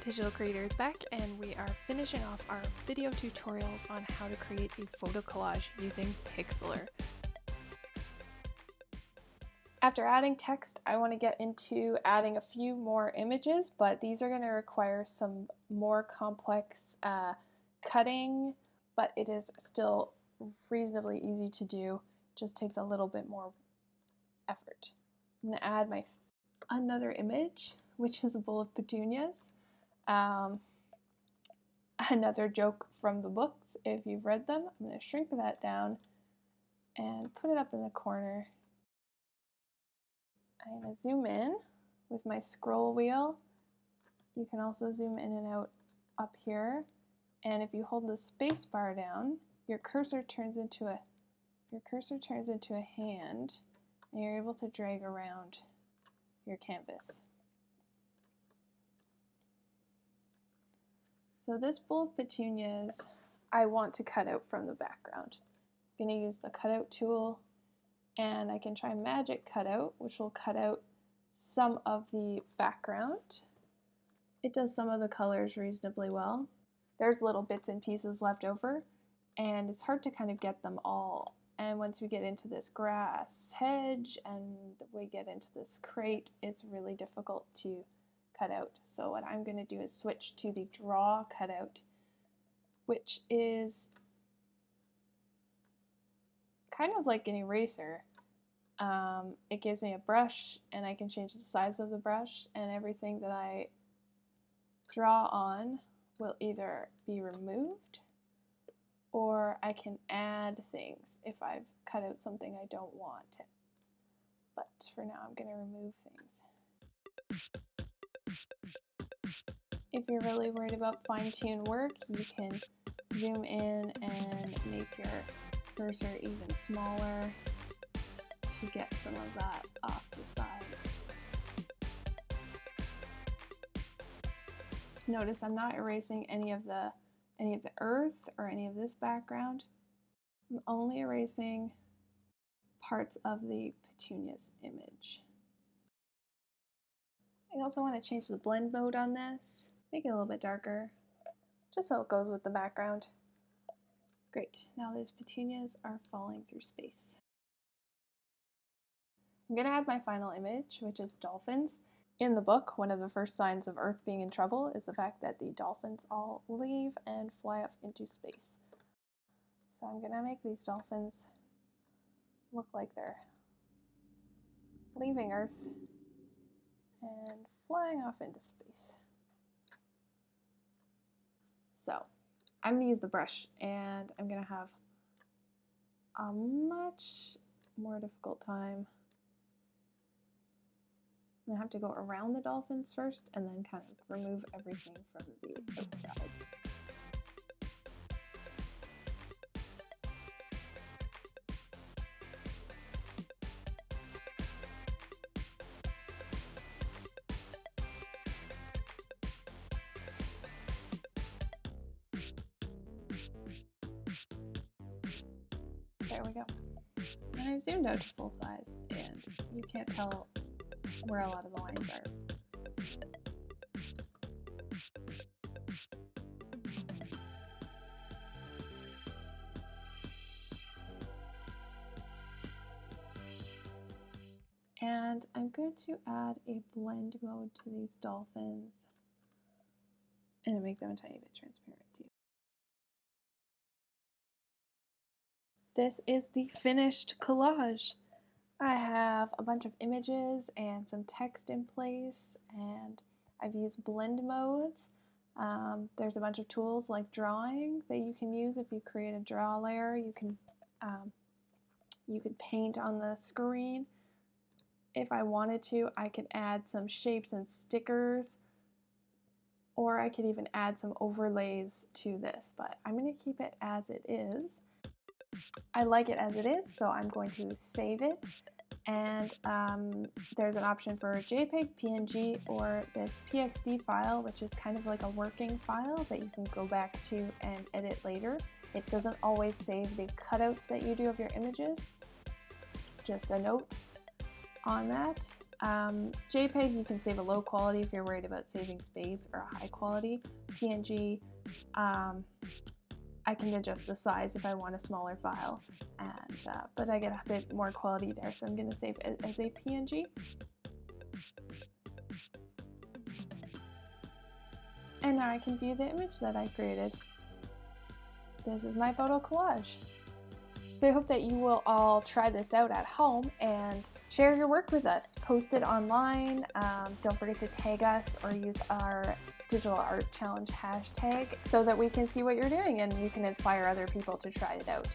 Digital Creator is back, and we are finishing off our video tutorials on how to create a photo collage using Pixlr. After adding text, I want to get into adding a few more images, but these are going to require some more complex cutting, but it is still reasonably easy to do. It just takes a little bit more effort. I'm going to add another image, which is a bowl of petunias. Another joke from the books, if you've read them. I'm going to shrink that down and put it up in the corner. I'm going to zoom in with my scroll wheel. You can also zoom in and out up here, and if you hold the space bar down, your cursor turns into a hand, and you're able to drag around your canvas. So this bowl of petunias I want to cut out from the background. I'm going to use the Cutout Tool, and I can try Magic Cutout, which will cut out some of the background. It does some of the colors reasonably well. There's little bits and pieces left over, and it's hard to kind of get them all. And once we get into this grass hedge and we get into this crate, it's really difficult to cut out. So what I'm going to do is switch to the Draw Cutout, which is kind of like an eraser. It gives me a brush, and I can change the size of the brush, and everything that I draw on will either be removed or I can add things if I've cut out something I don't want. But for now I'm going to remove things. If you're really worried about fine-tune work, you can zoom in and make your cursor even smaller to get some of that off the side. Notice I'm not erasing any of the earth or any of this background. I'm only erasing parts of the petunias image. I also want to change the blend mode on this, make it a little bit darker, just so it goes with the background. Great, now these petunias are falling through space. I'm going to add my final image, which is dolphins. In the book, one of the first signs of Earth being in trouble is the fact that the dolphins all leave and fly off into space. So I'm going to make these dolphins look like they're leaving Earth and flying off into space. So I'm going to use the brush, and I'm going to have a much more difficult time. I'm going to have to go around the dolphins first and then kind of remove everything from the outsides. There we go. And I've zoomed out to full size, and you can't tell where a lot of the lines are. And I'm going to add a blend mode to these dolphins and make them a tiny bit transparent too. This is the finished collage. I have a bunch of images and some text in place, and I've used blend modes. There's a bunch of tools like drawing that you can use if you create a draw layer. You can paint on the screen. If I wanted to, I could add some shapes and stickers, or I could even add some overlays to this, but I'm going to keep it as it is. I like it as it is, so I'm going to save it, and there's an option for JPEG, PNG, or this PXD file, which is kind of like a working file that you can go back to and edit later. It doesn't always save the cutouts that you do of your images. Just a note on that. JPEG, you can save a low quality if you're worried about saving space, or a high quality. PNG, I can adjust the size if I want a smaller file, and but I get a bit more quality there, so I'm going to save it as a PNG. And now I can view the image that I created. This is my photo collage. So I hope that you will all try this out at home and share your work with us. Post it online. Don't forget to tag us or use our Digital Art Challenge hashtag so that we can see what you're doing and you can inspire other people to try it out.